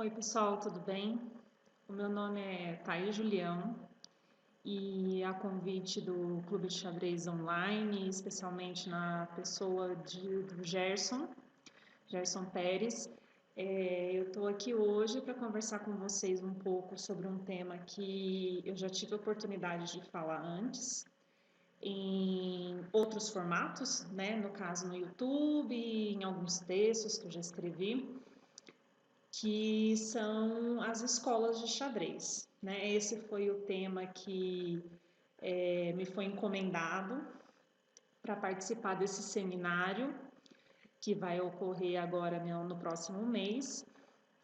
Oi, pessoal, tudo bem? O meu nome é Thaís Julião e a convite do Clube de Xadrez Online, especialmente na pessoa do Gerson Pérez, eu estou aqui hoje para conversar com vocês um pouco sobre um tema que eu já tive a oportunidade de falar antes, em outros formatos, né? No caso no YouTube, em alguns textos que eu já escrevi, que são as escolas de xadrez, né? Esse foi o tema que me foi encomendado para participar desse seminário que vai ocorrer agora no próximo mês.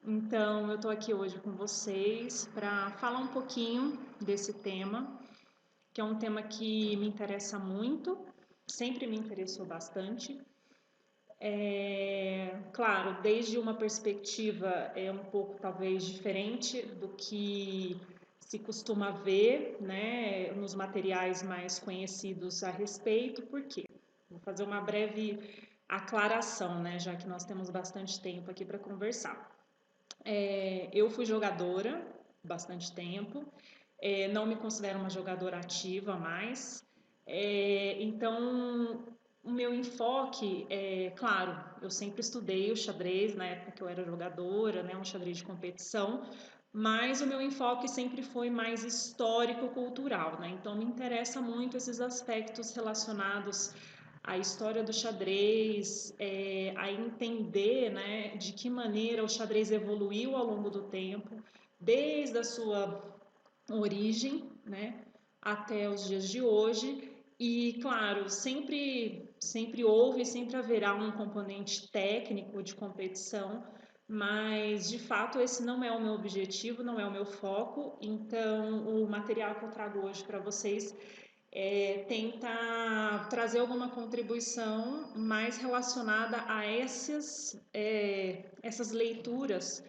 Então, eu estou aqui hoje com vocês para falar um pouquinho desse tema, que é um tema que me interessa muito, sempre me interessou bastante. Claro, desde uma perspectiva um pouco talvez diferente do que se costuma ver, né, nos materiais mais conhecidos a respeito, por quê? Vou fazer uma breve aclaração, né, já que nós temos bastante tempo aqui para conversar. Eu fui jogadora bastante tempo, não me considero uma jogadora ativa mais, então o meu enfoque claro, eu sempre estudei o xadrez na época que eu era jogadora, né, um xadrez de competição, mas o meu enfoque sempre foi mais histórico-cultural, né? Então me interessa muito esses aspectos relacionados à história do xadrez, a entender, né, de que maneira o xadrez evoluiu ao longo do tempo, desde a sua origem, né, até os dias de hoje. E claro, sempre houve e sempre haverá um componente técnico de competição, mas de fato esse não é o meu objetivo, não é o meu foco. Então, o material que eu trago hoje para vocês tenta trazer alguma contribuição mais relacionada a essas leituras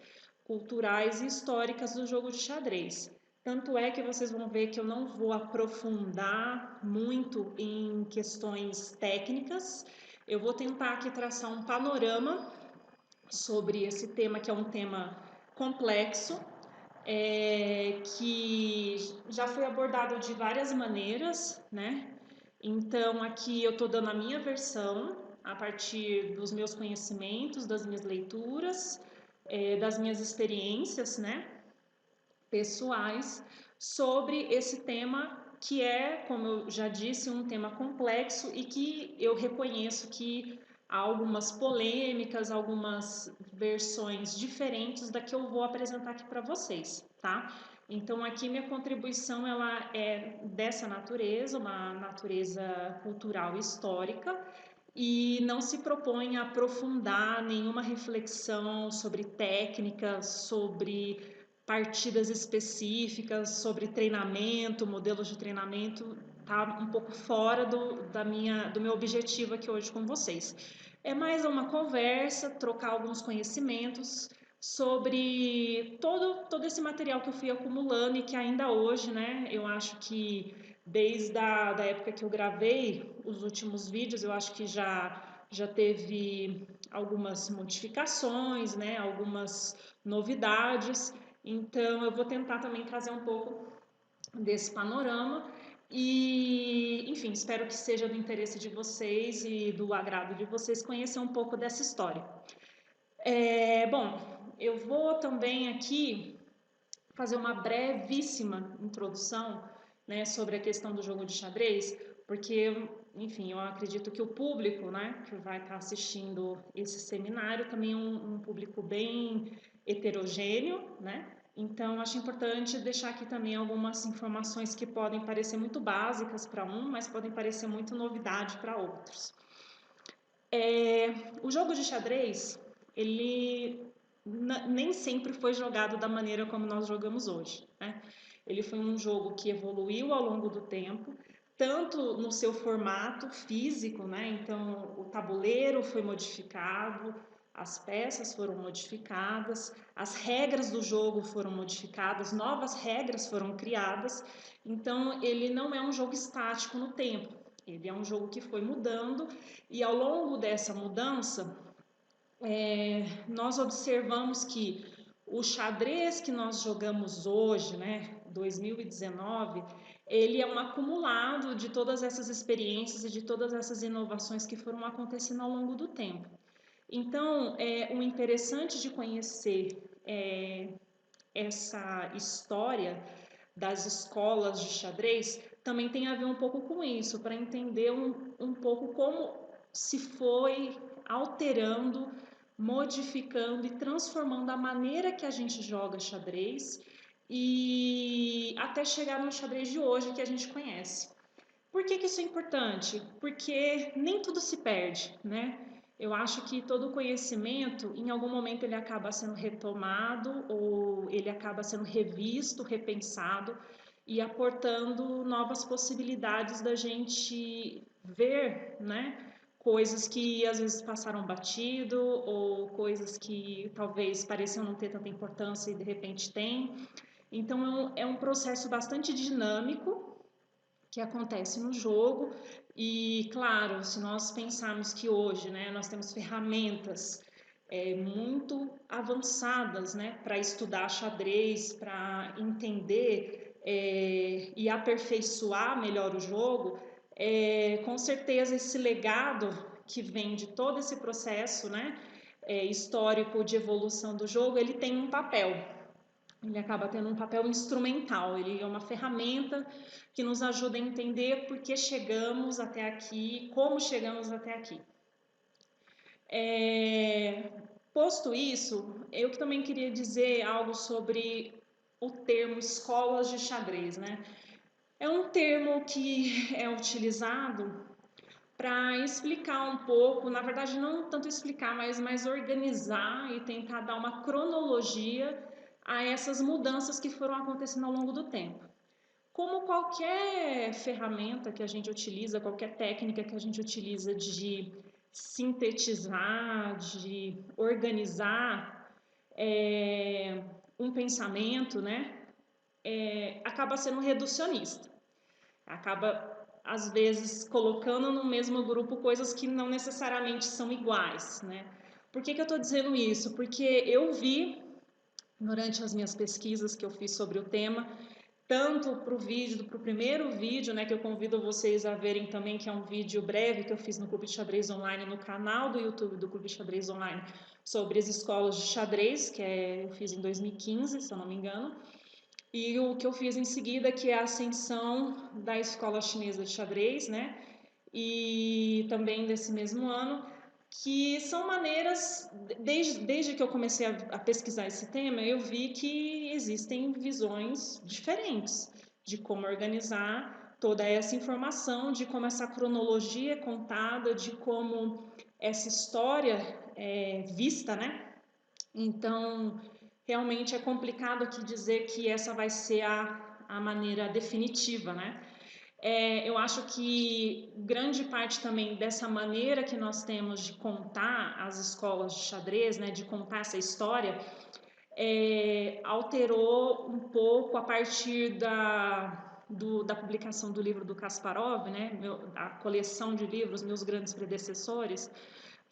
culturais e históricas do jogo de xadrez. Tanto é que vocês vão ver que eu não vou aprofundar muito em questões técnicas, eu vou tentar aqui traçar um panorama sobre esse tema, que é um tema complexo, que já foi abordado de várias maneiras, né? Então, aqui eu estou dando a minha versão a partir dos meus conhecimentos, das minhas leituras, das minhas experiências, né, pessoais, sobre esse tema que é, como eu já disse, um tema complexo e que eu reconheço que há algumas polêmicas, algumas versões diferentes da que eu vou apresentar aqui para vocês, tá? Então aqui minha contribuição ela é dessa natureza, uma natureza cultural e histórica, e não se propõe a aprofundar nenhuma reflexão sobre técnicas, sobre partidas específicas, sobre treinamento, modelos de treinamento, tá um pouco fora do meu objetivo aqui hoje com vocês. É mais uma conversa, trocar alguns conhecimentos sobre todo esse material que eu fui acumulando e que ainda hoje, né, eu acho que desde da época que eu gravei os últimos vídeos, eu acho que já teve algumas modificações, né, algumas novidades. Então eu vou tentar também trazer um pouco desse panorama e, enfim, espero que seja do interesse de vocês e do agrado de vocês conhecer um pouco dessa história. Bom, eu vou também aqui fazer uma brevíssima introdução, né, sobre a questão do jogo de xadrez, porque, enfim, eu acredito que o público, né, que vai estar assistindo esse seminário também é um público bem heterogêneo, né? Então, acho importante deixar aqui também algumas informações que podem parecer muito básicas para um, mas podem parecer muito novidade para outros. O jogo de xadrez, ele nem sempre foi jogado da maneira como nós jogamos hoje, né? Ele foi um jogo que evoluiu ao longo do tempo, tanto no seu formato físico, né? Então, o tabuleiro foi modificado, as peças foram modificadas, as regras do jogo foram modificadas, novas regras foram criadas. Então, ele não é um jogo estático no tempo. Ele é um jogo que foi mudando e ao longo dessa mudança, nós observamos que O xadrez que nós jogamos hoje, né, 2019, ele é um acumulado de todas essas experiências e de todas essas inovações que foram acontecendo ao longo do tempo. Então, o interessante de conhecer essa história das escolas de xadrez também tem a ver um pouco com isso, para entender um pouco como se foi alterando, modificando e transformando a maneira que a gente joga xadrez e até chegar no xadrez de hoje que a gente conhece. Por que isso é importante? Porque nem tudo se perde, né? Eu acho que todo conhecimento, em algum momento, ele acaba sendo retomado ou ele acaba sendo revisto, repensado e aportando novas possibilidades da gente ver, né? Coisas que às vezes passaram batido ou coisas que talvez pareciam não ter tanta importância e de repente tem. Então é um processo bastante dinâmico que acontece no jogo. E, claro, se nós pensarmos que hoje, né, nós temos ferramentas muito avançadas, né, para estudar xadrez, para entender e aperfeiçoar melhor o jogo, com certeza esse legado que vem de todo esse processo, né, histórico de evolução do jogo, ele tem um papel. Ele acaba tendo um papel instrumental, ele é uma ferramenta que nos ajuda a entender por que chegamos até aqui, como chegamos até aqui. Posto isso, eu também queria dizer algo sobre o termo escolas de xadrez, né? É um termo que é utilizado para explicar um pouco, na verdade não tanto explicar, mas mais organizar e tentar dar uma cronologia a essas mudanças que foram acontecendo ao longo do tempo. Como qualquer ferramenta que a gente utiliza, qualquer técnica que a gente utiliza de sintetizar, de organizar um pensamento, né, acaba sendo reducionista. Acaba, às vezes, colocando no mesmo grupo coisas que não necessariamente são iguais, né? Por que eu estou dizendo isso? Porque eu vi, durante as minhas pesquisas que eu fiz sobre o tema, tanto para o primeiro vídeo, né, que eu convido vocês a verem também, que é um vídeo breve que eu fiz no Clube de Xadrez Online, no canal do YouTube do Clube de Xadrez Online, sobre as escolas de xadrez, eu fiz em 2015, se eu não me engano, e o que eu fiz em seguida, que é a ascensão da escola chinesa de xadrez, né, e também desse mesmo ano, que são maneiras, desde que eu comecei a pesquisar esse tema, eu vi que existem visões diferentes de como organizar toda essa informação, de como essa cronologia é contada, de como essa história é vista, né? Então, realmente é complicado aqui dizer que essa vai ser a maneira definitiva, né? Eu acho que grande parte também dessa maneira que nós temos de contar as escolas de xadrez, né, de contar essa história, alterou um pouco a partir da publicação do livro do Kasparov, né, a coleção de livros Meus Grandes Predecessores,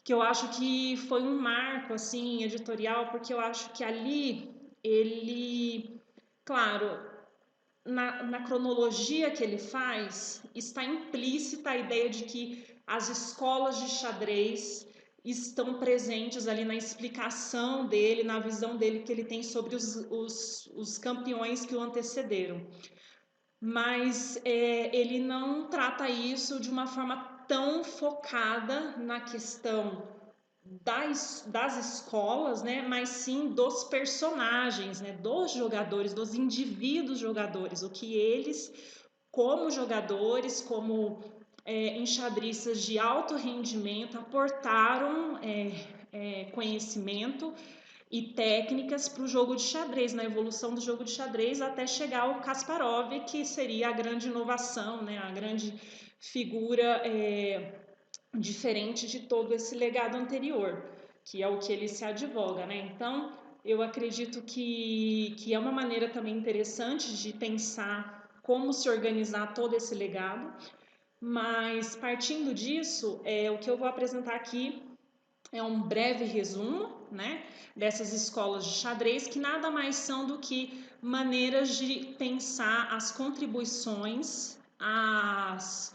que eu acho que foi um marco assim editorial, porque eu acho que ali ele, claro, na cronologia que ele faz, está implícita a ideia de que as escolas de xadrez estão presentes ali na explicação dele, na visão dele que ele tem sobre os campeões que o antecederam. Mas ele não trata isso de uma forma tão focada na questão das escolas, né, mas sim dos personagens, né, dos jogadores, dos indivíduos jogadores, o que eles, como jogadores, como enxadristas de alto rendimento, aportaram conhecimento e técnicas para o jogo de xadrez, na evolução do jogo de xadrez, até chegar ao Kasparov, que seria a grande inovação, né, a grande figura diferente de todo esse legado anterior, que é o que ele se advoga, né? Então, eu acredito que é uma maneira também interessante de pensar como se organizar todo esse legado, mas partindo disso, o que eu vou apresentar aqui é um breve resumo, né, dessas escolas de xadrez, que nada mais são do que maneiras de pensar as contribuições, as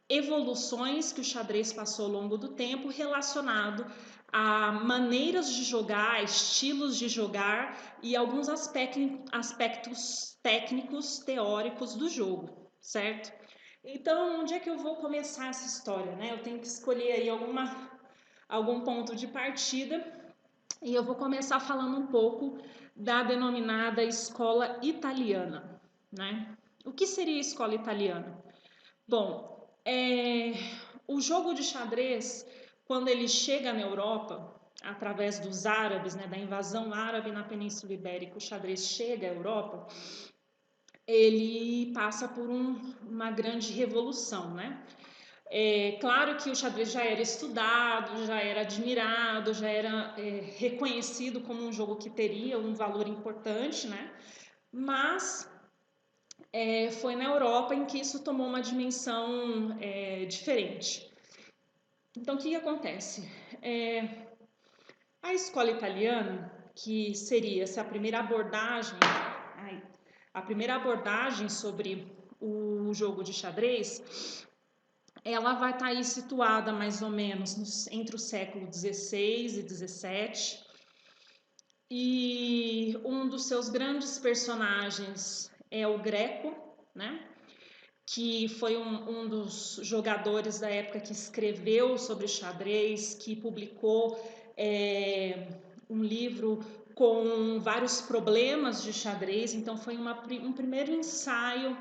evoluções que o xadrez passou ao longo do tempo relacionado a maneiras de jogar, estilos de jogar e alguns aspectos técnicos, teóricos do jogo, certo? Então, onde é que eu vou começar essa história, né? Eu tenho que escolher aí algum ponto de partida e eu vou começar falando um pouco da denominada escola italiana, né? O que seria a escola italiana? Bom, o jogo de xadrez, quando ele chega na Europa, através dos árabes, né, da invasão árabe na Península Ibérica, o xadrez chega à Europa, ele passa por uma grande revolução, né? É claro que o xadrez já era estudado, já era admirado, já era reconhecido como um jogo que teria um valor importante, né? Mas foi na Europa em que isso tomou uma dimensão diferente. Então, o que acontece? A escola italiana, que seria essa a primeira abordagem sobre o jogo de xadrez, ela vai estar aí situada mais ou menos entre o século XVI e XVII. E um dos seus grandes personagens é o Greco, né? Que foi um dos jogadores da época que escreveu sobre xadrez, que publicou um livro com vários problemas de xadrez. Então foi um primeiro ensaio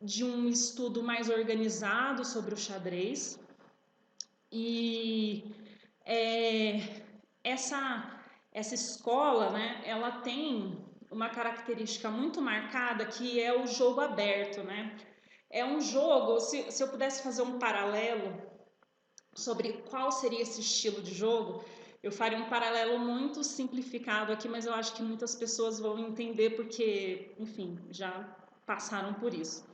de um estudo mais organizado sobre o xadrez. E essa escola, né, ela tem uma característica muito marcada que é o jogo aberto, né? É um jogo, se eu pudesse fazer um paralelo sobre qual seria esse estilo de jogo, eu faria um paralelo muito simplificado aqui, mas eu acho que muitas pessoas vão entender porque, enfim, já passaram por isso.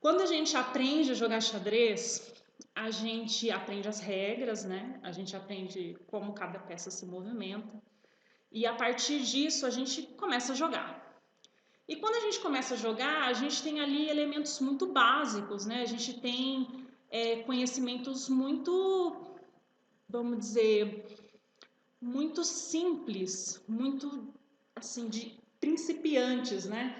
Quando a gente aprende a jogar xadrez, a gente aprende as regras, né? A gente aprende como cada peça se movimenta. E a partir disso, a gente começa a jogar. E quando a gente começa a jogar, a gente tem ali elementos muito básicos, né? A gente tem conhecimentos muito, vamos dizer, muito simples, muito assim de principiantes, né?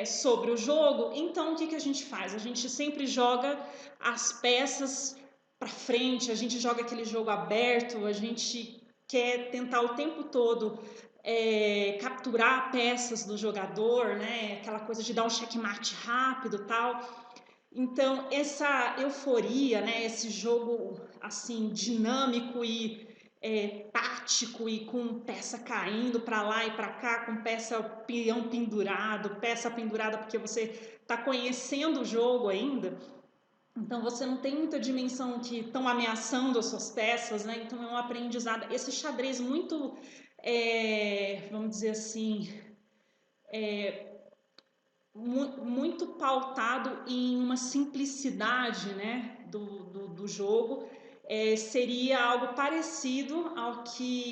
Sobre o jogo. Então, o que a gente faz? A gente sempre joga as peças para frente, a gente joga aquele jogo aberto, a gente quer tentar o tempo todo capturar peças do jogador, né? Aquela coisa de dar um checkmate rápido, tal. Então, essa euforia, né? Esse jogo assim dinâmico e tático e com peça caindo para lá e para cá, com peão pendurado, peça pendurada porque você está conhecendo o jogo ainda. Então você não tem muita dimensão que estão ameaçando as suas peças, né? Então é um aprendizado. Esse xadrez muito, vamos dizer assim, muito pautado em uma simplicidade, né, do jogo, seria algo parecido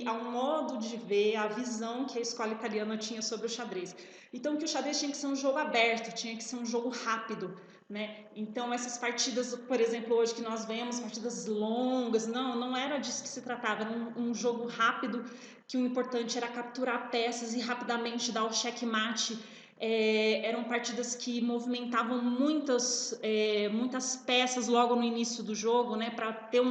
ao modo de ver, a visão que a escola italiana tinha sobre o xadrez. Então, que o xadrez tinha que ser um jogo aberto, tinha que ser um jogo rápido, né? Então, essas partidas, por exemplo, hoje que nós vemos, partidas longas, não era disso que se tratava, era um jogo rápido, que o importante era capturar peças e rapidamente dar o checkmate. Eram partidas que movimentavam muitas peças logo no início do jogo, né, para ter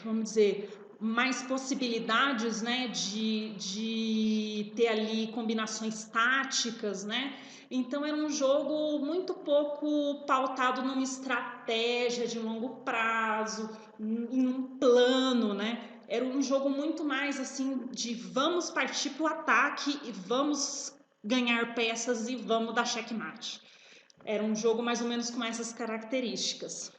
vamos dizer, mais possibilidades, né, de ter ali combinações táticas, né? Então era um jogo muito pouco pautado numa estratégia de longo prazo, em um plano, né? Era um jogo muito mais assim de vamos partir para o ataque e vamos ganhar peças e vamos dar checkmate. Era um jogo mais ou menos com essas características.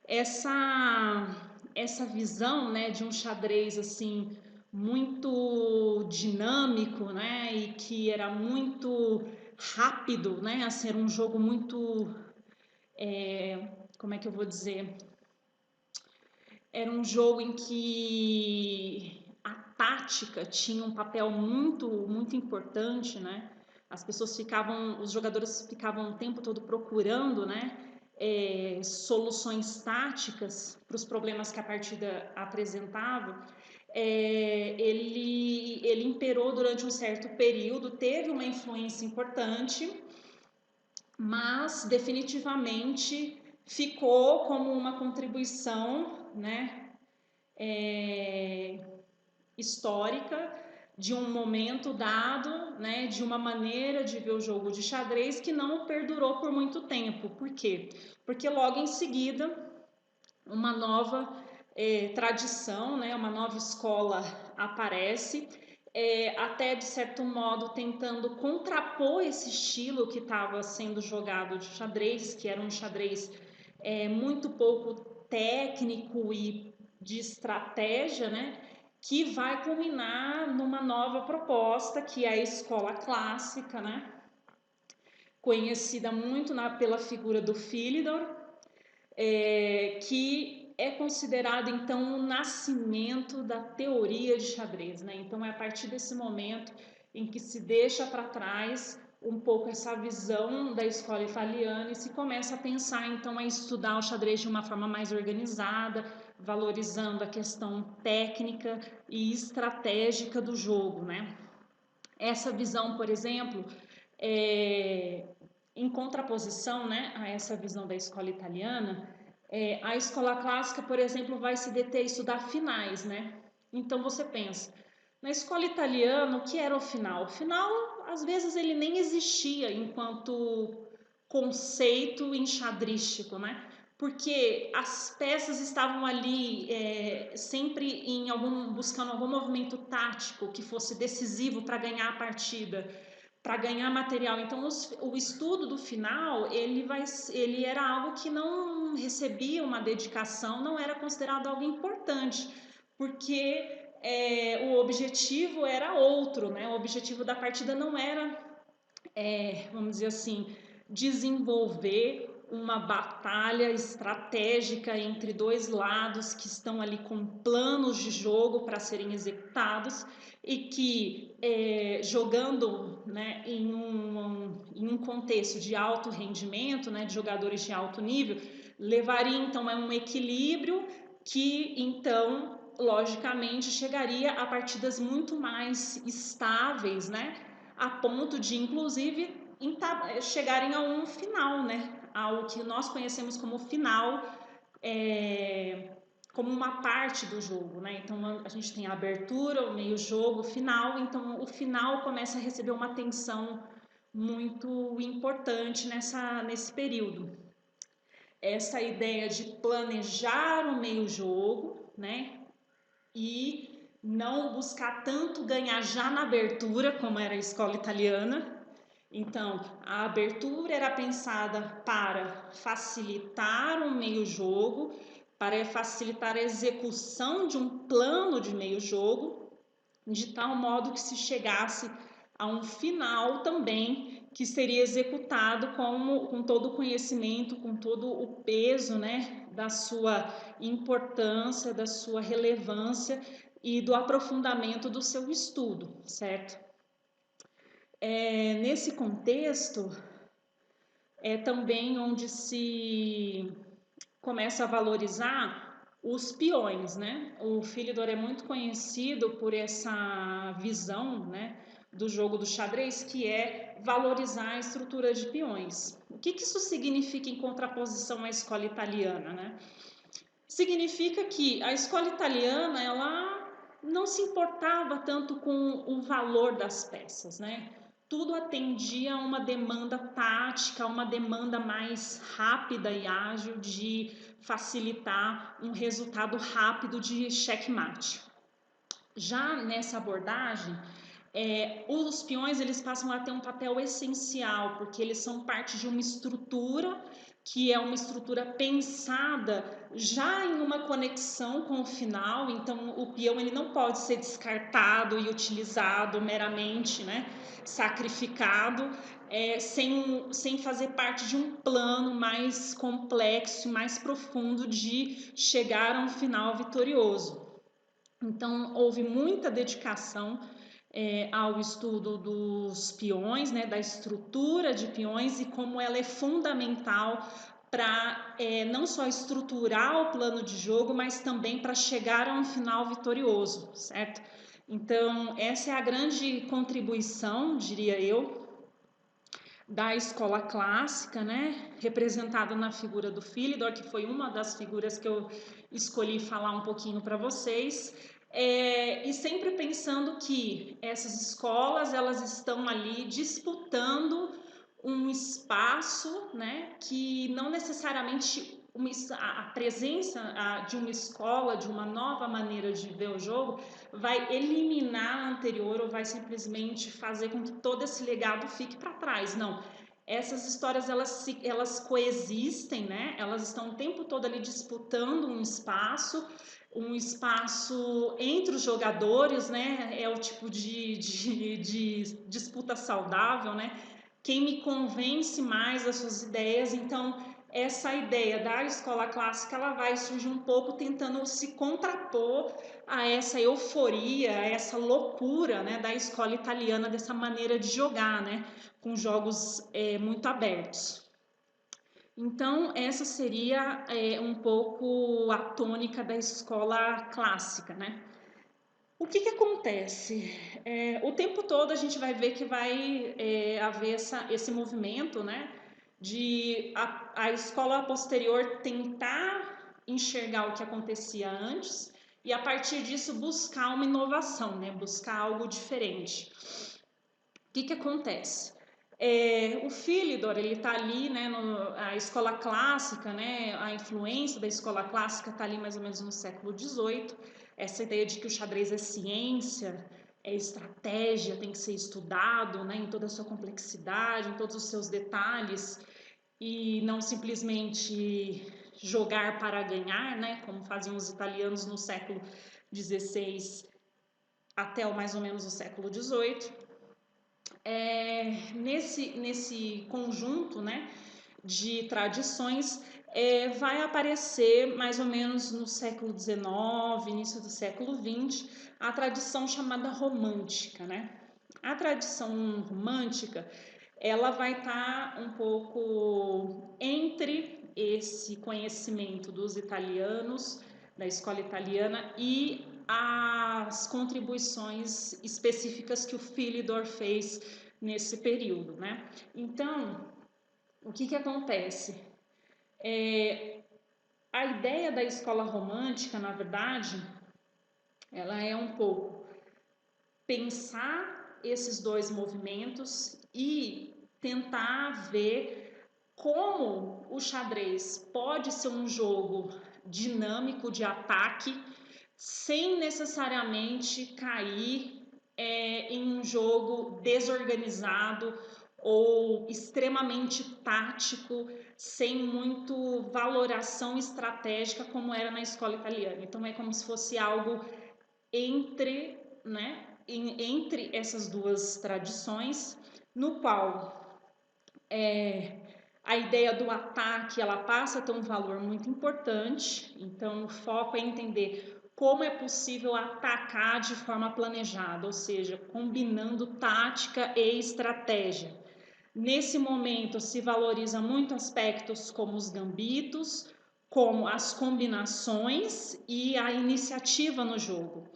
Essa visão, né, de um xadrez assim muito dinâmico, né, e que era muito rápido, né, a ser um jogo muito, como é que eu vou dizer, era um jogo em que a tática tinha um papel muito importante, né? Os jogadores ficavam o tempo todo procurando, né? Soluções táticas para os problemas que a partida apresentava. Ele imperou durante um certo período, teve uma influência importante, mas definitivamente ficou como uma contribuição, né, histórica de um momento dado, né, de uma maneira de ver o jogo de xadrez que não perdurou por muito tempo. Por quê? Porque logo em seguida uma nova tradição, né, uma nova escola aparece, até de certo modo tentando contrapor esse estilo que estava sendo jogado de xadrez, que era um xadrez muito pouco técnico e de estratégia, né, que vai culminar numa nova proposta, que é a escola clássica, né, conhecida muito pela figura do Philidor, que é considerado então o nascimento da teoria de xadrez, né? Então é a partir desse momento em que se deixa para trás um pouco essa visão da escola italiana e se começa a pensar então a estudar o xadrez de uma forma mais organizada, valorizando a questão técnica e estratégica do jogo, né? Essa visão, por exemplo, em contraposição, né, a essa visão da escola italiana, a escola clássica, por exemplo, vai se deter a estudar finais, né? Então você pensa, na escola italiana, o que era o final? O final, às vezes, ele nem existia enquanto conceito enxadrístico, né? Porque as peças estavam ali sempre buscando algum movimento tático que fosse decisivo para ganhar a partida, para ganhar material. Então, o estudo do final, ele era algo que não recebia uma dedicação, não era considerado algo importante, porque o objetivo era outro, né? O objetivo da partida não era, vamos dizer assim, desenvolver uma batalha estratégica entre dois lados que estão ali com planos de jogo para serem executados e que jogando, né, em um contexto de alto rendimento, né, de jogadores de alto nível, levaria então a um equilíbrio que então logicamente chegaria a partidas muito mais estáveis, né, a ponto de inclusive chegarem a um final, né? Ao que nós conhecemos como final, como uma parte do jogo, né? Então a gente tem a abertura, o meio-jogo, o final. Então o final começa a receber uma atenção muito importante nesse período. Essa ideia de planejar o meio-jogo, né? E não buscar tanto ganhar já na abertura, como era a escola italiana. Então, a abertura era pensada para facilitar um meio-jogo, para facilitar a execução de um plano de meio-jogo, de tal modo que se chegasse a um final também que seria executado com todo o conhecimento, com todo o peso, né, da sua importância, da sua relevância e do aprofundamento do seu estudo, certo? Nesse contexto, é também onde se começa a valorizar os peões, né? O Philidor é muito conhecido por essa visão, né, do jogo do xadrez, que é valorizar a estrutura de peões. O que isso significa em contraposição à escola italiana, né? Significa que a escola italiana, ela não se importava tanto com o valor das peças, né? Tudo atendia a uma demanda tática, uma demanda mais rápida e ágil de facilitar um resultado rápido de checkmate. Já nessa abordagem, os peões eles passam a ter um papel essencial, porque eles são parte de uma estrutura que é uma estrutura pensada já em uma conexão com o final, então o peão ele não pode ser descartado e utilizado meramente, né, sacrificado, sem fazer parte de um plano mais complexo e mais profundo de chegar a um final vitorioso. Então, houve muita dedicação ao estudo dos peões, né, da estrutura de peões e como ela é fundamental para não só estruturar o plano de jogo, mas também para chegar a um final vitorioso, certo? Então, essa é a grande contribuição, diria eu, da escola clássica, né, representada na figura do Philidor, que foi uma das figuras que eu escolhi falar um pouquinho para vocês, e sempre pensando que essas escolas elas estão ali disputando um espaço, né, que não necessariamente a presença de uma escola, de uma nova maneira de ver o jogo, vai eliminar a anterior ou vai simplesmente fazer com que todo esse legado fique para trás. Não, essas histórias elas coexistem, né? Elas estão o tempo todo ali disputando um espaço entre os jogadores, né? É o tipo de disputa saudável, né? Quem me convence mais das suas ideias, então essa ideia da escola clássica ela vai surgir um pouco tentando se contrapor a essa euforia, a essa loucura, né, da escola italiana, dessa maneira de jogar, né, com jogos muito abertos. Então, essa seria um pouco a tônica da escola clássica, né? O que acontece? O tempo todo a gente vai ver que vai haver esse movimento, né, de a escola posterior tentar enxergar o que acontecia antes e a partir disso buscar uma inovação, né, buscar algo diferente. O que acontece? O Philidor, ele está ali, né, a escola clássica, né, a influência da escola clássica está ali mais ou menos no século XVIII, essa ideia de que o xadrez é ciência, é estratégia, tem que ser estudado, né, em toda a sua complexidade, em todos os seus detalhes, e não simplesmente jogar para ganhar, né, como faziam os italianos no século XVI até mais ou menos o século XVIII. Nesse conjunto, né, de tradições, vai aparecer mais ou menos no século XIX, início do século XX, a tradição chamada romântica, né? A tradição romântica, ela vai estar um pouco entre esse conhecimento dos italianos, da escola italiana e as contribuições específicas que o Philidor fez nesse período, né? Então, o que acontece? A ideia da escola romântica, na verdade, ela é um pouco pensar esses dois movimentos e tentar ver como o xadrez pode ser um jogo dinâmico de ataque sem necessariamente cair em um jogo desorganizado ou extremamente tático, sem muito valoração estratégica como era na escola italiana. Então é como se fosse algo entre, né, entre essas duas tradições, no qual a ideia do ataque ela passa a ter um valor muito importante. Então o foco é entender como é possível atacar de forma planejada, ou seja, combinando tática e estratégia. Nesse momento se valoriza muito aspectos como os gambitos, como as combinações e a iniciativa no jogo.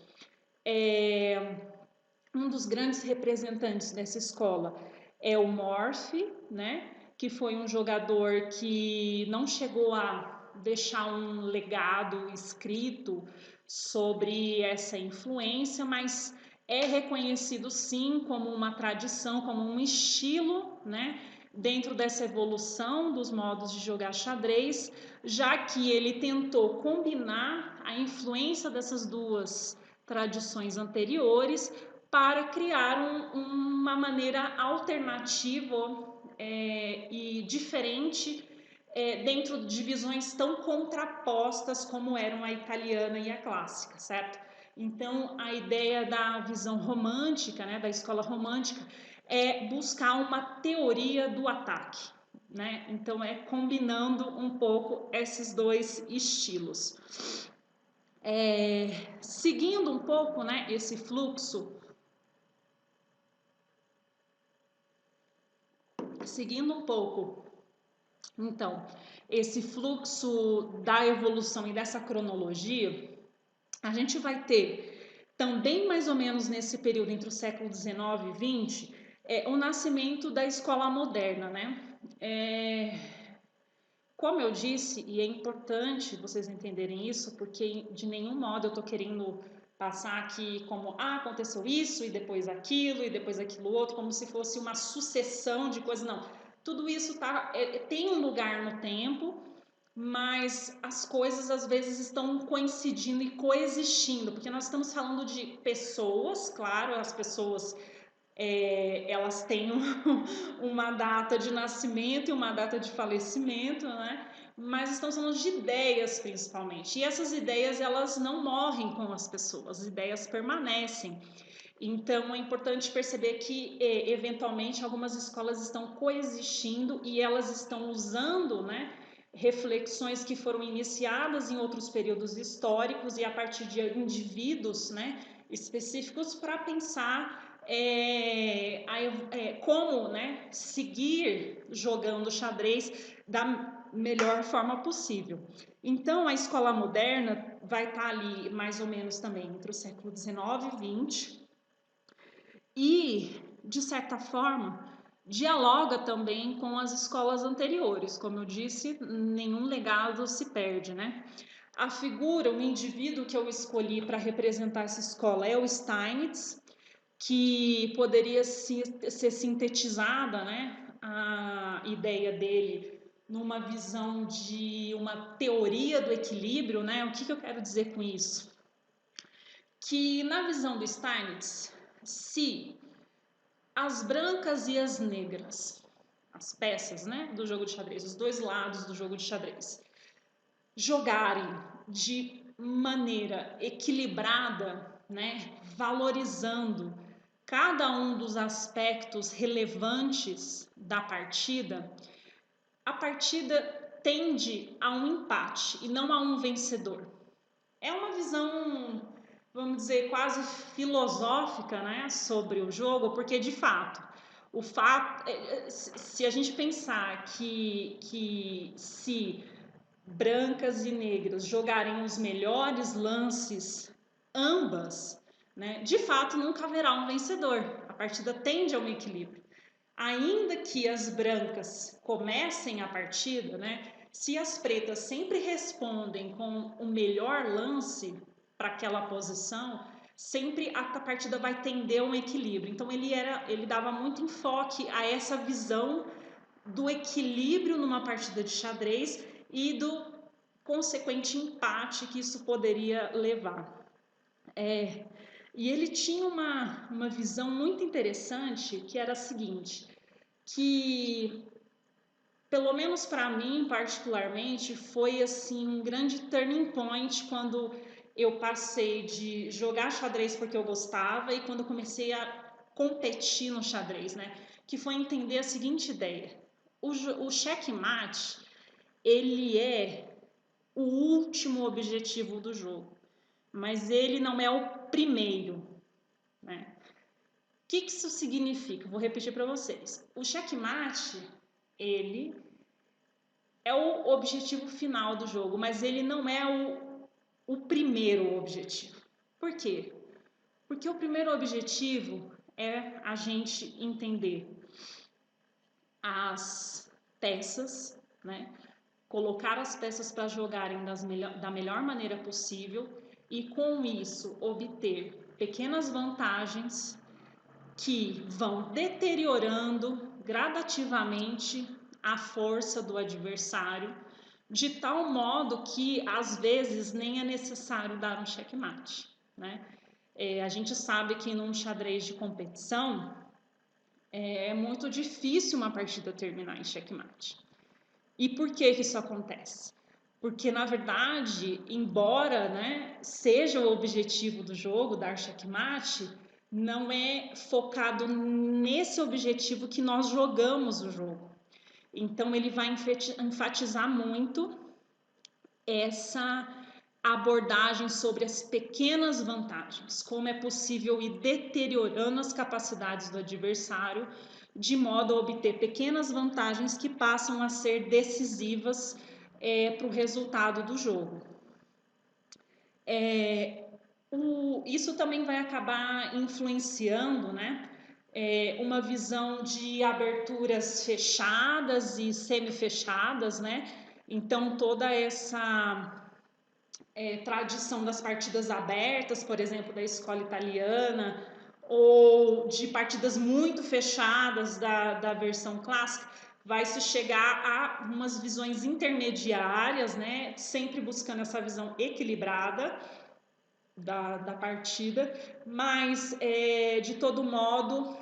Um dos grandes representantes dessa escola é o Morphy, né? Que foi um jogador que não chegou a deixar um legado escrito sobre essa influência, mas é reconhecido sim como uma tradição, como um estilo, né? Dentro dessa evolução dos modos de jogar xadrez, já que ele tentou combinar a influência dessas duas tradições anteriores para criar uma maneira alternativa e diferente dentro de visões tão contrapostas como eram a italiana e a clássica, certo? Então, a ideia da visão romântica, né, da escola romântica, é buscar uma teoria do ataque, né? Então, é combinando um pouco esses dois estilos. Seguindo um pouco, né, esse fluxo, então, esse fluxo da evolução e dessa cronologia, a gente vai ter também mais ou menos nesse período entre o século XIX e XX, o nascimento da escola moderna, né? Como eu disse, e é importante vocês entenderem isso, porque de nenhum modo eu estou querendo passar aqui como, aconteceu isso, e depois aquilo outro, como se fosse uma sucessão de coisas, não. Tudo isso tem um lugar no tempo, mas as coisas às vezes estão coincidindo e coexistindo, porque nós estamos falando de pessoas, claro, as pessoas elas têm uma data de nascimento e uma data de falecimento, né? Mas estamos falando de ideias principalmente. E essas ideias elas não morrem com as pessoas, as ideias permanecem. Então é importante perceber que eventualmente algumas escolas estão coexistindo e elas estão usando, né, reflexões que foram iniciadas em outros períodos históricos e a partir de indivíduos, né, específicos para pensar como, né, seguir jogando xadrez da melhor forma possível. Então, a escola moderna vai estar ali mais ou menos também entre o século XIX e XX e, de certa forma, dialoga também com as escolas anteriores. Como eu disse, nenhum legado se perde, né? A figura, o indivíduo que eu escolhi para representar essa escola é o Steinitz, que poderia ser sintetizada, né, a ideia dele numa visão de uma teoria do equilíbrio, né? O que eu quero dizer com isso? Que na visão do Steinitz, se as brancas e as negras, as peças, né, do jogo de xadrez, os dois lados do jogo de xadrez, jogarem de maneira equilibrada, né, valorizando cada um dos aspectos relevantes da partida, a partida tende a um empate e não a um vencedor. É uma visão, vamos dizer, quase filosófica, né, sobre o jogo, porque de fato, se a gente pensar que se brancas e negras jogarem os melhores lances, ambas, né, de fato nunca haverá um vencedor. A partida tende a um equilíbrio. Ainda que as brancas comecem a partida, né, se as pretas sempre respondem com o melhor lance para aquela posição, sempre a partida vai tender a um equilíbrio. Então ele dava muito enfoque a essa visão do equilíbrio numa partida de xadrez e do consequente empate que isso poderia levar. E ele tinha uma visão muito interessante, que era a seguinte, que pelo menos para mim particularmente foi assim um grande turning point quando eu passei de jogar xadrez porque eu gostava e quando eu comecei a competir no xadrez, né? Que foi entender a seguinte ideia: o checkmate ele é o último objetivo do jogo, mas ele não é o primeiro, né? O que isso significa? Vou repetir para vocês. O checkmate, ele é o objetivo final do jogo, mas ele não é o primeiro objetivo. Por quê? Porque o primeiro objetivo é a gente entender as peças, né? Colocar as peças para jogarem da melhor maneira possível e com isso obter pequenas vantagens que vão deteriorando gradativamente a força do adversário, de tal modo que às vezes nem é necessário dar um checkmate, né? A gente sabe que num xadrez de competição é muito difícil uma partida terminar em checkmate. E por que isso acontece? Porque, na verdade, embora, né, seja o objetivo do jogo, dar checkmate, não é focado nesse objetivo que nós jogamos o jogo. Então, ele vai enfatizar muito essa abordagem sobre as pequenas vantagens, como é possível ir deteriorando as capacidades do adversário de modo a obter pequenas vantagens que passam a ser decisivas para o resultado do jogo. Isso também vai acabar influenciando, né, uma visão de aberturas fechadas e semi-fechadas, né? Então toda essa tradição das partidas abertas, por exemplo, da escola italiana, ou de partidas muito fechadas da versão clássica, vai se chegar a umas visões intermediárias, né? Sempre buscando essa visão equilibrada da partida, mas de todo modo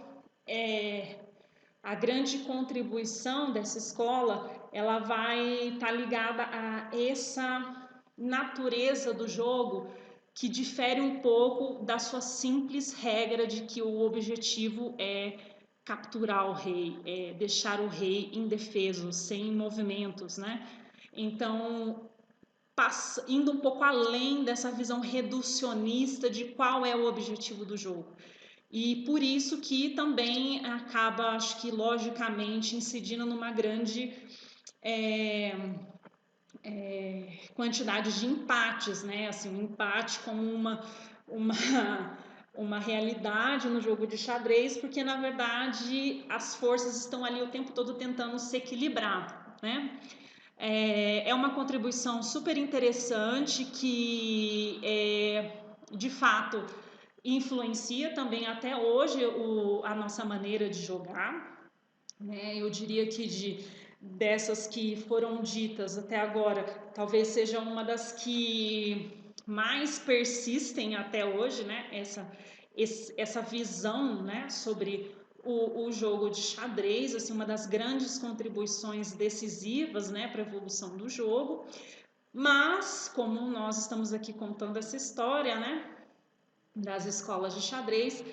a grande contribuição dessa escola ela vai estar ligada a essa natureza do jogo que difere um pouco da sua simples regra de que o objetivo é capturar o rei, é deixar o rei indefeso, sem movimentos, né? Então, indo um pouco além dessa visão reducionista de qual é o objetivo do jogo. E por isso que também acaba, acho que logicamente, incidindo numa grande quantidade de empates, né? Assim, um empate como uma realidade no jogo de xadrez, porque na verdade as forças estão ali o tempo todo tentando se equilibrar, né? É uma contribuição super interessante que, de fato, influencia também até hoje a nossa maneira de jogar, né? Eu diria que dessas que foram ditas até agora, talvez seja uma das que mais persistem até hoje, né? Essa visão, né, sobre o jogo de xadrez, assim, uma das grandes contribuições decisivas, né, para a evolução do jogo. Mas, como nós estamos aqui contando essa história, né, das escolas de xadrez,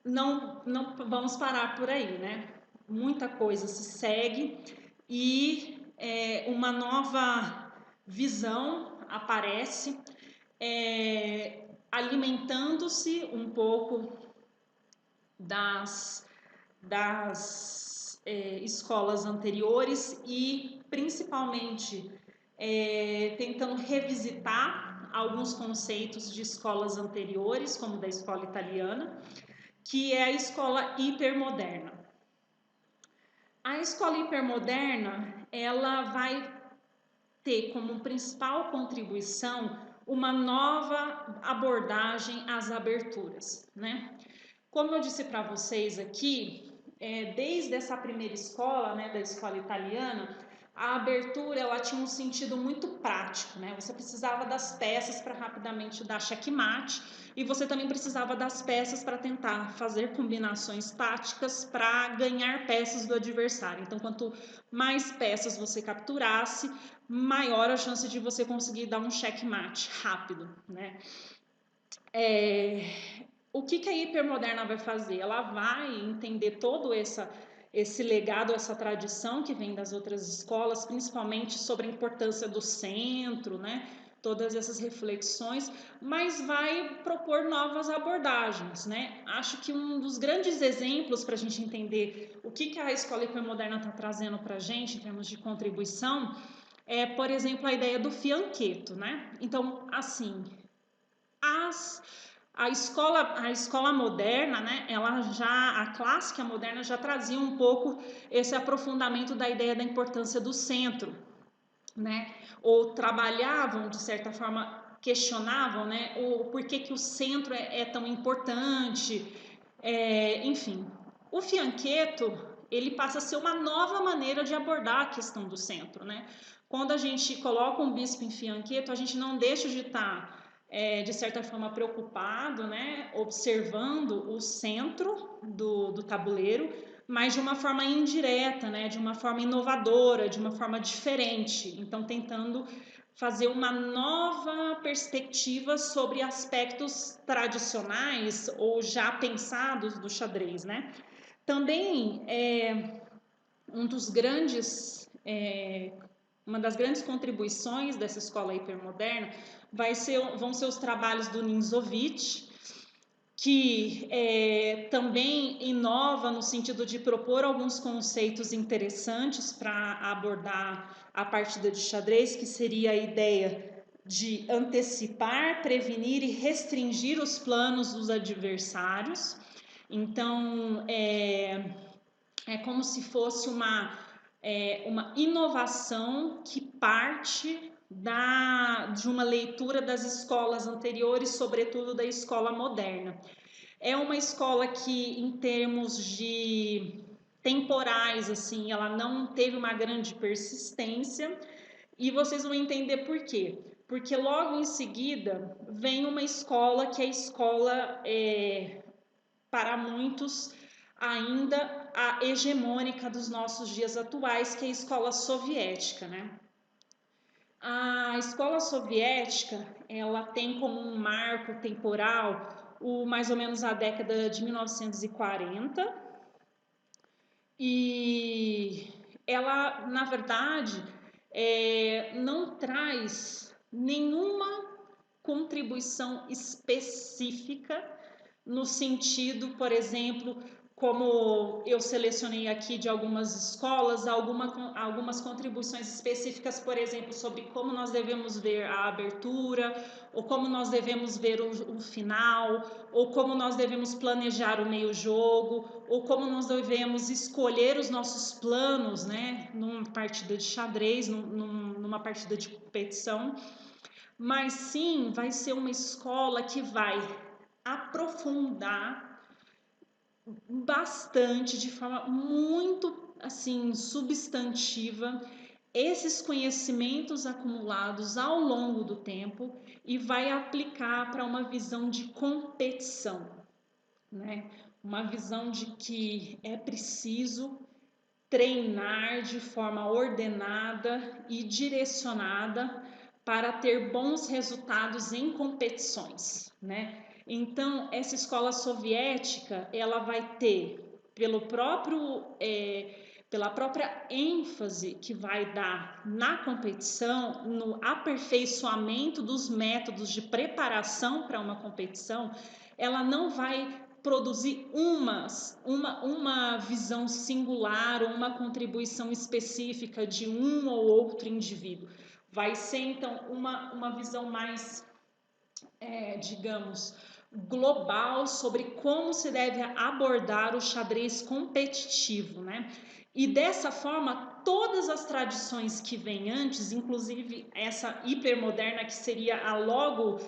não vamos parar por aí, né? Muita coisa se segue e uma nova visão aparece, alimentando-se um pouco das escolas anteriores e principalmente tentando revisitar alguns conceitos de escolas anteriores, como da escola italiana, que é a escola hipermoderna. A escola hipermoderna, ela vai ter como principal contribuição uma nova abordagem às aberturas, né? Como eu disse para vocês aqui, desde essa primeira escola, né, da escola italiana, a abertura ela tinha um sentido muito prático, né? Você precisava das peças para rapidamente dar checkmate e você também precisava das peças para tentar fazer combinações táticas para ganhar peças do adversário. Então, quanto mais peças você capturasse, maior a chance de você conseguir dar um checkmate rápido, né? O que a hipermoderna vai fazer? Ela vai entender todo esse legado, essa tradição que vem das outras escolas, principalmente sobre a importância do centro, né? Todas essas reflexões, mas vai propor novas abordagens, né? Acho que um dos grandes exemplos para a gente entender o que a escola hipermoderna está trazendo para a gente em termos de contribuição é, por exemplo, a ideia do fiancheto, né? Então, assim, a escola moderna, né, a clássica moderna já trazia um pouco esse aprofundamento da ideia da importância do centro, né, ou trabalhavam, de certa forma, questionavam, né, o porquê que o centro é tão importante, enfim. O fiancheto, ele passa a ser uma nova maneira de abordar a questão do centro, né. Quando a gente coloca um bispo em fiancheto, a gente não deixa de estar de certa forma preocupado, né, observando o centro do tabuleiro, mas de uma forma indireta, né? De uma forma inovadora, de uma forma diferente. Então, tentando fazer uma nova perspectiva sobre aspectos tradicionais ou já pensados do xadrez, né? Também um dos grandes, uma das grandes contribuições dessa escola hipermoderna vão ser os trabalhos do Ninzovich, que também inova no sentido de propor alguns conceitos interessantes para abordar a partida de xadrez, que seria a ideia de antecipar, prevenir e restringir os planos dos adversários. Então, é como se fosse uma inovação que parte de uma leitura das escolas anteriores, sobretudo da escola moderna. É uma escola que, em termos de temporais, assim, ela não teve uma grande persistência, e vocês vão entender por quê. Porque logo em seguida vem uma escola que é a escola, para muitos, ainda a hegemônica dos nossos dias atuais, que é a escola soviética, né? A escola soviética, ela tem como um marco temporal mais ou menos a década de 1940, e ela, na verdade, não traz nenhuma contribuição específica no sentido, por exemplo, como eu selecionei aqui de algumas escolas, algumas contribuições específicas, por exemplo, sobre como nós devemos ver a abertura, ou como nós devemos ver o final, ou como nós devemos planejar o meio-jogo, ou como nós devemos escolher os nossos planos, né, numa partida de xadrez, numa partida de competição. Mas sim, vai ser uma escola que vai aprofundar bastante, de forma muito assim substantiva, esses conhecimentos acumulados ao longo do tempo e vai aplicar para uma visão de competição, né? Uma visão de que é preciso treinar de forma ordenada e direcionada para ter bons resultados em competições, né? Então, essa escola soviética, ela vai ter, pela própria ênfase que vai dar na competição, no aperfeiçoamento dos métodos de preparação para uma competição, ela não vai produzir uma visão singular ou uma contribuição específica de um ou outro indivíduo. Vai ser, então, uma visão mais, digamos, global sobre como se deve abordar o xadrez competitivo, né? E dessa forma, todas as tradições que vêm antes, inclusive essa hipermoderna, que seria a logo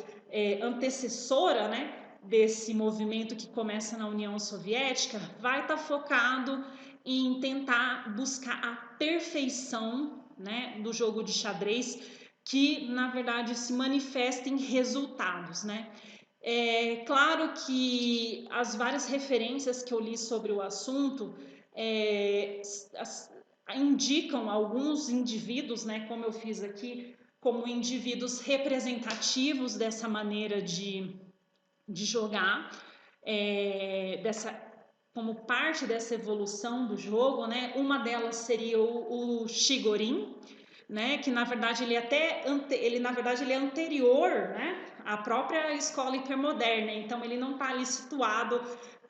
antecessora, né, desse movimento que começa na União Soviética, vai estar focado em tentar buscar a perfeição, né, do jogo de xadrez, que na verdade se manifesta em resultados, né? É claro que as várias referências que eu li sobre o assunto indicam alguns indivíduos, né, como eu fiz aqui, como indivíduos representativos dessa maneira de jogar, como parte dessa evolução do jogo, né? Uma delas seria o Chigorin, né? Que na verdade ele na verdade ele é anterior, né, à própria escola hipermoderna. Então ele não está ali situado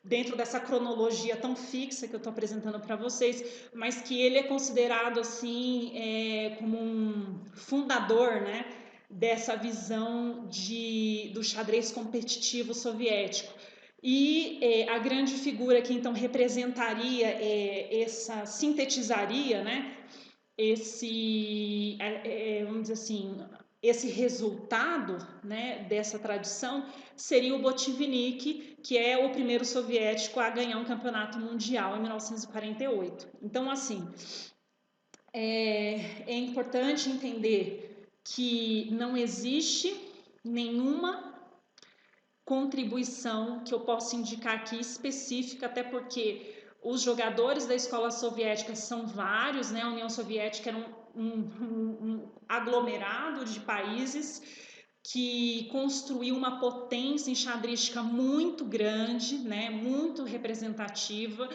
dentro dessa cronologia tão fixa que eu estou apresentando para vocês, mas que ele é considerado assim como um fundador, né, dessa visão do xadrez competitivo soviético. E a grande figura que então representaria sintetizaria, né, vamos dizer assim, esse resultado, né, dessa tradição seria o Botvinnik, que é o primeiro soviético a ganhar um campeonato mundial em 1948. Então, assim, é importante entender que não existe nenhuma contribuição que eu possa indicar aqui específica, até porque Os jogadores da escola soviética são vários, né? A União Soviética era um aglomerado de países que construiu uma potência enxadrística muito grande, né? Muito representativa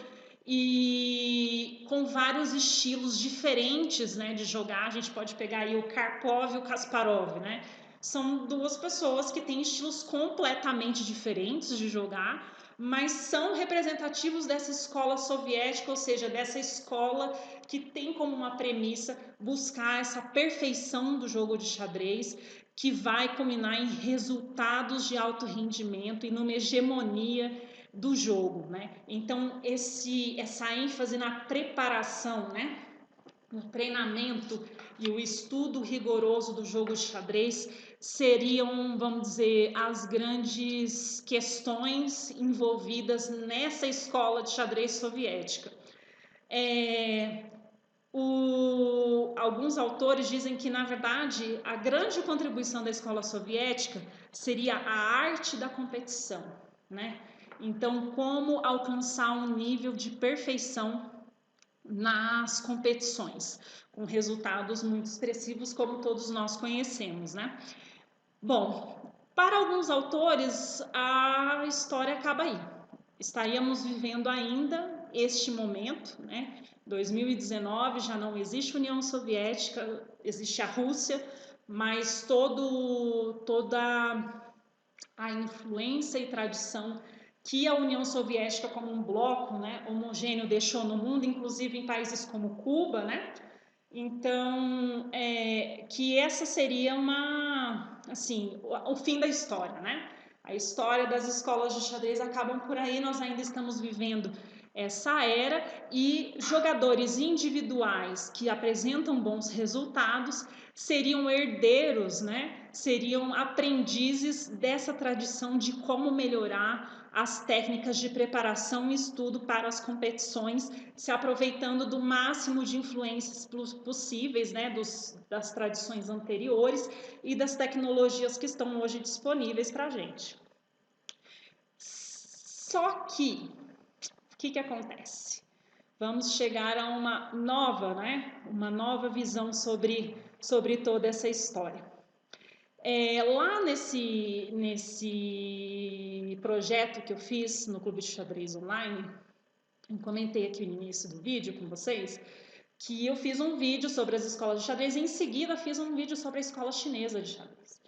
e com vários estilos diferentes, né, de jogar. A gente pode pegar aí o Karpov e o Kasparov, né? São duas pessoas que têm estilos completamente diferentes de jogar, mas são representativos dessa escola soviética, ou seja, dessa escola que tem como uma premissa buscar essa perfeição do jogo de xadrez, que vai culminar em resultados de alto rendimento e numa hegemonia do jogo, né? Então essa ênfase na preparação, né? O treinamento e o estudo rigoroso do jogo de xadrez seriam, vamos dizer, as grandes questões envolvidas nessa escola de xadrez soviética. Alguns autores dizem que, na verdade, a grande contribuição da escola soviética seria a arte da competição, né? Então, como alcançar um nível de perfeição nas competições, com resultados muito expressivos, como todos nós conhecemos, né? Bom, para alguns autores, a história acaba aí. Estaríamos vivendo ainda este momento, né? 2019 já não existe União Soviética, existe a Rússia, mas toda a influência e tradição que a União Soviética como um bloco, né, homogêneo deixou no mundo, inclusive em países como Cuba, né? Então, que essa seria assim, o fim da história, né? A história das escolas de xadrez acabam por aí, nós ainda estamos vivendo essa era e jogadores individuais que apresentam bons resultados seriam herdeiros, né? Seriam aprendizes dessa tradição de como melhorar as técnicas de preparação e estudo para as competições, se aproveitando do máximo de influências possíveis, né, das tradições anteriores e das tecnologias que estão hoje disponíveis para a gente. Só que, o que acontece? Vamos chegar a uma nova, né, uma nova visão sobre toda essa história. Lá nesse projeto que eu fiz no Clube de Xadrez Online, eu comentei aqui no início do vídeo com vocês, que eu fiz um vídeo sobre as escolas de xadrez e em seguida fiz um vídeo sobre a escola chinesa de xadrez.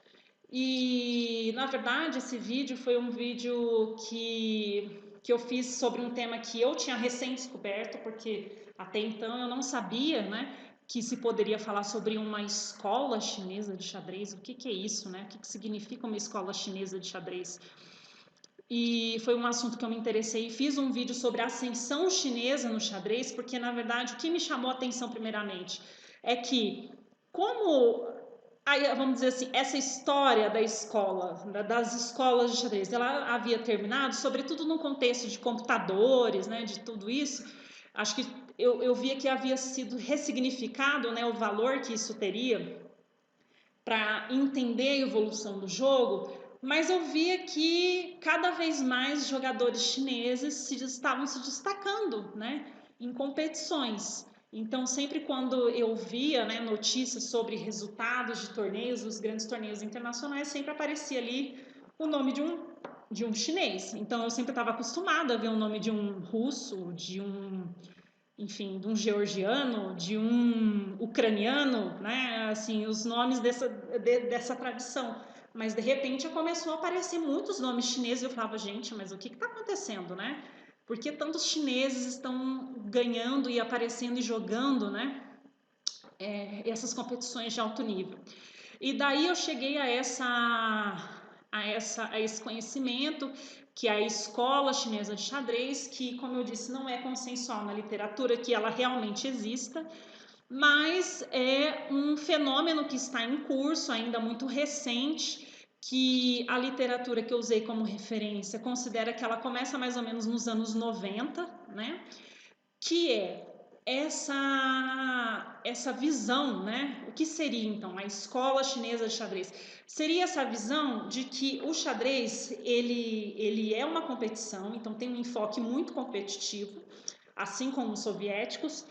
E, na verdade, esse vídeo foi um vídeo que eu fiz sobre um tema que eu tinha recém-descoberto, porque até então eu não sabia, né, que se poderia falar sobre uma escola chinesa de xadrez. O que é isso, né? O que significa uma escola chinesa de xadrez? E foi um assunto que eu me interessei e fiz um vídeo sobre a ascensão chinesa no xadrez, porque, na verdade, o que me chamou a atenção primeiramente é que, como, vamos dizer assim, essa história da escola, das escolas de xadrez, ela havia terminado, sobretudo no contexto de computadores, né, de tudo isso, acho que eu via que havia sido ressignificado, né, o valor que isso teria para entender a evolução do jogo, mas eu via que cada vez mais jogadores chineses estavam se destacando, né, em competições. Então, sempre quando eu via, né, notícias sobre resultados de torneios, os grandes torneios internacionais, sempre aparecia ali o nome de um chinês. Então, eu sempre estava acostumada a ver o nome de um russo, enfim, de um georgiano, de um ucraniano, né? Assim, os nomes dessa tradição. Mas de repente começou a aparecer muitos nomes chineses e eu falava, gente, mas o que está acontecendo, né? Por que tantos chineses estão ganhando e aparecendo e jogando, né? Essas competições de alto nível. E daí eu cheguei a esse conhecimento que é a escola chinesa de xadrez, que, como eu disse, não é consensual na literatura que ela realmente exista, mas é um fenômeno que está em curso, ainda muito recente, que a literatura que eu usei como referência considera que ela começa mais ou menos nos anos 90, né? Que é essa visão, né? O que seria então a escola chinesa de xadrez? Seria essa visão de que o xadrez ele é uma competição, então tem um enfoque muito competitivo, assim como os soviéticos,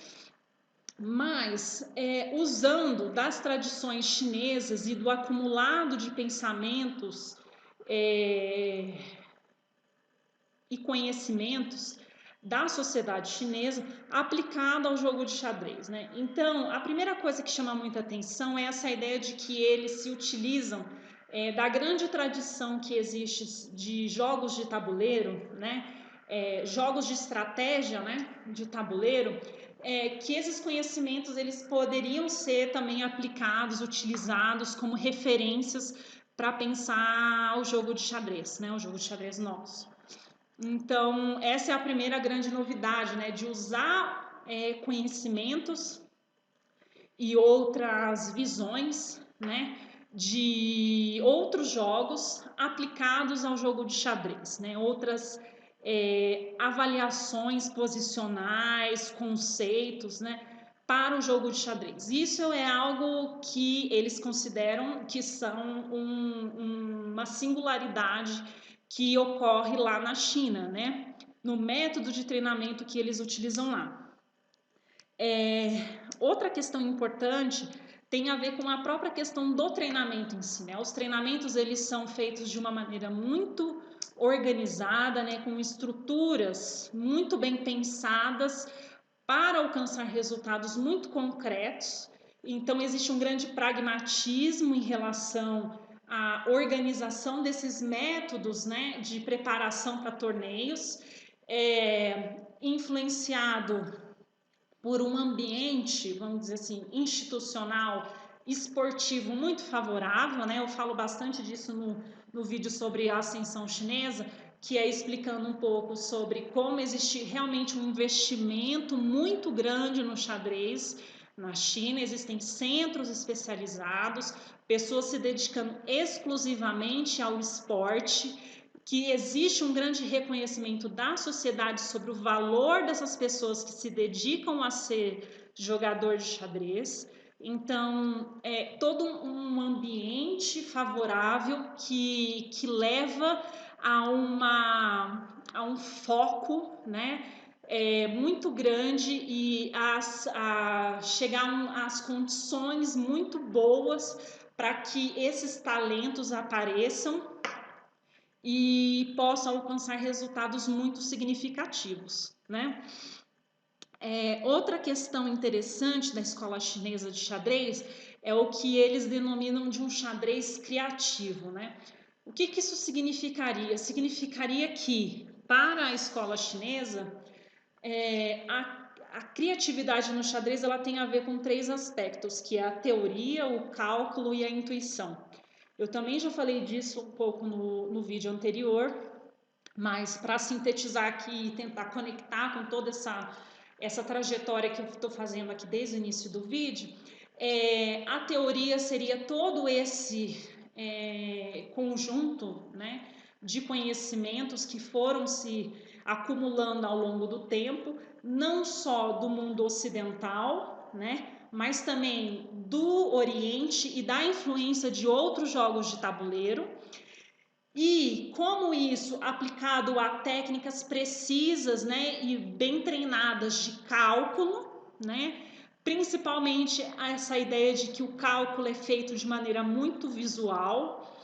mas usando das tradições chinesas e do acumulado de pensamentos e conhecimentos da sociedade chinesa aplicado ao jogo de xadrez, né? Então, a primeira coisa que chama muita atenção é essa ideia de que eles se utilizam da grande tradição que existe de jogos de tabuleiro, né? Jogos de estratégia, né? De tabuleiro, que esses conhecimentos eles poderiam ser também aplicados, utilizados como referências para pensar o jogo de xadrez, né? O jogo de xadrez nosso. Então, essa é a primeira grande novidade, né? De usar conhecimentos e outras visões, né? De outros jogos aplicados ao jogo de xadrez, né? Outras avaliações posicionais, conceitos, né? Para o jogo de xadrez. Isso é algo que eles consideram que são uma singularidade que ocorre lá na China, né? No método de treinamento que eles utilizam lá. Outra questão importante tem a ver com a própria questão do treinamento em si, né? Os treinamentos eles são feitos de uma maneira muito organizada, né? Com estruturas muito bem pensadas para alcançar resultados muito concretos. Então existe um grande pragmatismo em relação à organização desses métodos, né? De preparação para torneios, influenciado por um ambiente, vamos dizer assim, institucional, esportivo muito favorável, né? Eu falo bastante disso no vídeo sobre a ascensão chinesa, que é explicando um pouco sobre como existe realmente um investimento muito grande no xadrez. Na China existem centros especializados, pessoas se dedicando exclusivamente ao esporte, que existe um grande reconhecimento da sociedade sobre o valor dessas pessoas que se dedicam a ser jogador de xadrez. Então, é todo um ambiente favorável que leva a um foco, né, muito grande e a chegar às condições muito boas para que esses talentos apareçam e possam alcançar resultados muito significativos, né? Outra questão interessante da escola chinesa de xadrez é o que eles denominam de um xadrez criativo, né? O que isso significaria? Significaria que, para a escola chinesa, a criatividade no xadrez ela tem a ver com 3 aspectos, que é a teoria, o cálculo e a intuição. Eu também já falei disso um pouco no vídeo anterior, mas para sintetizar aqui e tentar conectar com toda essa trajetória que eu estou fazendo aqui desde o início do vídeo, a teoria seria todo esse conjunto, né, de conhecimentos que foram se acumulando ao longo do tempo, não só do mundo ocidental, né, mas também do Oriente e da influência de outros jogos de tabuleiro. E como isso aplicado a técnicas precisas, né, e bem treinadas de cálculo, né, principalmente essa ideia de que o cálculo é feito de maneira muito visual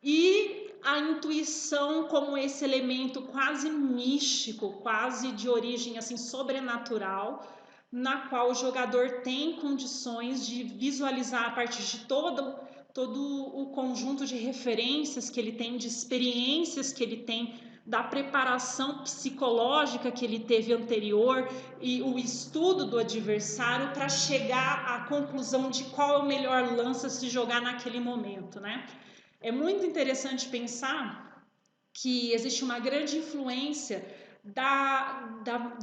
e a intuição como esse elemento quase místico, quase de origem assim sobrenatural, na qual o jogador tem condições de visualizar a partir de todo o conjunto de referências que ele tem, de experiências que ele tem, da preparação psicológica que ele teve anterior e o estudo do adversário para chegar à conclusão de qual é o melhor lance a se jogar naquele momento, né? É muito interessante pensar que existe uma grande influência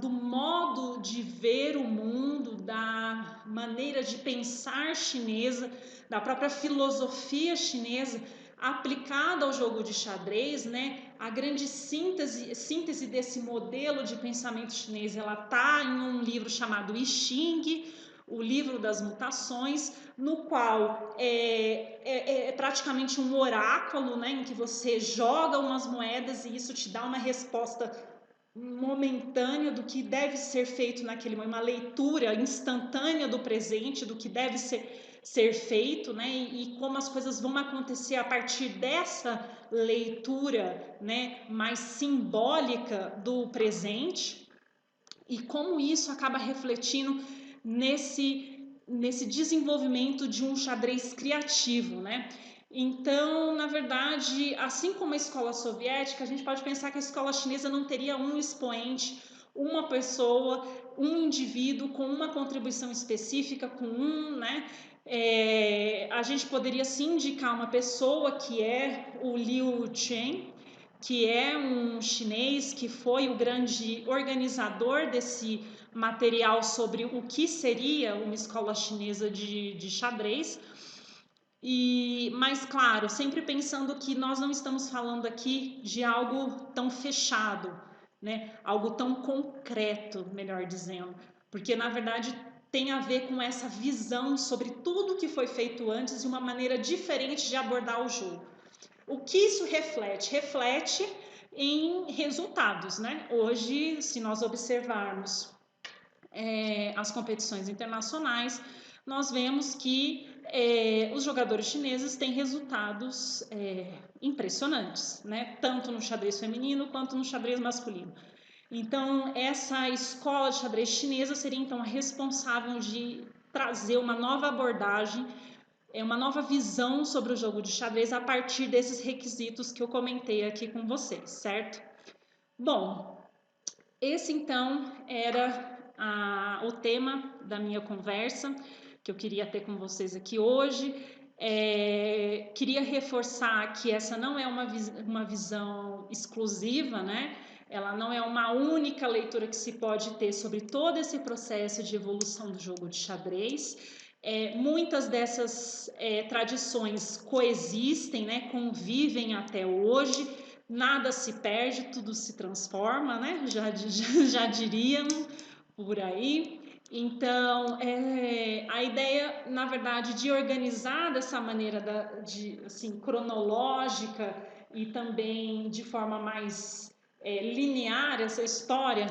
do modo de ver o mundo, da maneira de pensar chinesa, da própria filosofia chinesa aplicada ao jogo de xadrez, né? A grande síntese desse modelo de pensamento chinês, ela está em um livro chamado I Ching, o livro das mutações, no qual é praticamente um oráculo, né, em que você joga umas moedas e isso te dá uma resposta momentânea do que deve ser feito naquele momento, uma leitura instantânea do presente, do que deve ser feito, né? E como as coisas vão acontecer a partir dessa leitura, né, mais simbólica do presente, e como isso acaba refletindo nesse desenvolvimento de um xadrez criativo, né? Então, na verdade, assim como a escola soviética, a gente pode pensar que a escola chinesa não teria um expoente, uma pessoa, um indivíduo com uma contribuição específica, com né? A gente poderia sim indicar uma pessoa que é o Liu Chen, que é um chinês que foi o grande organizador desse material sobre o que seria uma escola chinesa de xadrez. Mas claro, sempre pensando que nós não estamos falando aqui de algo tão fechado, né? Algo tão concreto, melhor dizendo, porque na verdade tem a ver com essa visão sobre tudo que foi feito antes e uma maneira diferente de abordar o jogo. O que isso reflete? Reflete em resultados, né? Hoje, se nós observarmos as competições internacionais, nós vemos que os jogadores chineses têm resultados impressionantes, né? Tanto no xadrez feminino quanto no xadrez masculino. Então, essa escola de xadrez chinesa seria então a responsável de trazer uma nova abordagem, uma nova visão sobre o jogo de xadrez a partir desses requisitos que eu comentei aqui com vocês, certo? Bom, esse então era o tema da minha conversa que eu queria ter com vocês aqui hoje. Queria reforçar que essa não é uma visão exclusiva, né? Ela não é uma única leitura que se pode ter sobre todo esse processo de evolução do jogo de xadrez. Muitas dessas tradições coexistem, né? Convivem até hoje. Nada se perde, tudo se transforma, né? Já diriam por aí. Então, a ideia, na verdade, de organizar dessa maneira assim, cronológica e também de forma mais linear essa história,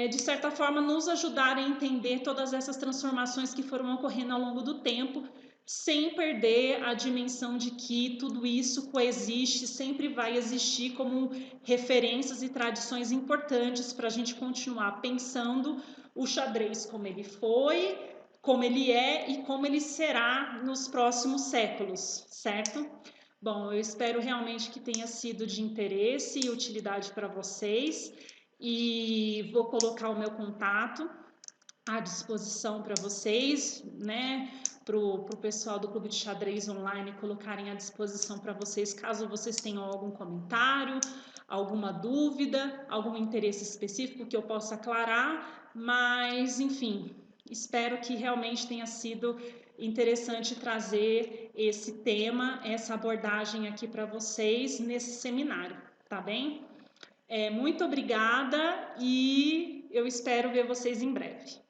de certa forma, nos ajudar a entender todas essas transformações que foram ocorrendo ao longo do tempo, sem perder a dimensão de que tudo isso coexiste, sempre vai existir como referências e tradições importantes para a gente continuar pensando o xadrez como ele foi, como ele é e como ele será nos próximos séculos, certo? Bom, eu espero realmente que tenha sido de interesse e utilidade para vocês e vou colocar o meu contato à disposição para vocês, né? Para o pessoal do Clube de Xadrez Online colocarem à disposição para vocês, caso vocês tenham algum comentário, alguma dúvida, algum interesse específico que eu possa aclarar, mas enfim, espero que realmente tenha sido interessante trazer esse tema, essa abordagem aqui para vocês nesse seminário, tá bem? Muito obrigada e eu espero ver vocês em breve.